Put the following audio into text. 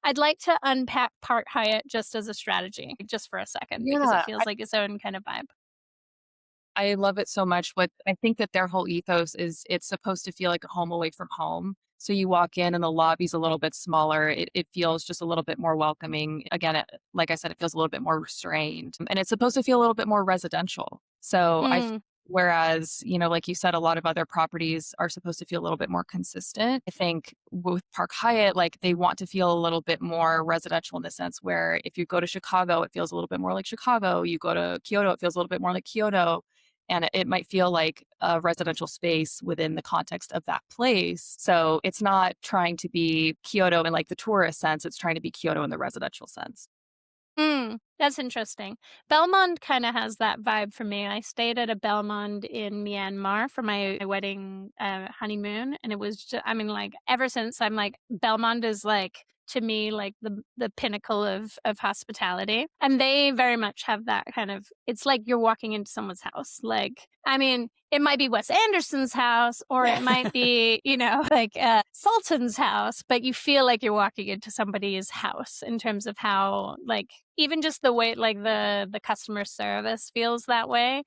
I'd like to unpack Park Hyatt just as a strategy, just for a second, because it Yeah, feels like its own kind of vibe. I love it so much. What I think that their whole ethos is it's supposed to feel like a home away from home. So you walk in and the lobby's a little bit smaller. It feels just a little bit more welcoming. Again, like I said, it feels a little bit more restrained and it's supposed to feel a little bit more residential. Mm, Whereas, like you said, a lot of other properties are supposed to feel a little bit more consistent. I think with Park Hyatt, like they want to feel a little bit more residential in the sense where if you go to Chicago, it feels a little bit more like Chicago. You go to Kyoto, it feels a little bit more like Kyoto and it might feel like a residential space within the context of that place. So it's not trying to be Kyoto in like the tourist sense, it's trying to be Kyoto in the residential sense. that's interesting. Belmond kinda has that vibe for me. I stayed at a Belmond in Myanmar for my wedding, honeymoon, and it was I mean, like, ever since, I'm like, Belmond is, like, to me, like, the pinnacle of hospitality, and they very much have that kind of it's like you're walking into someone's house, like, I mean, it might be Wes Anderson's house, or it might be, like, Sultan's house, but you feel like you're walking into somebody's house in terms of how, like, even just the way, like, the customer service feels that way.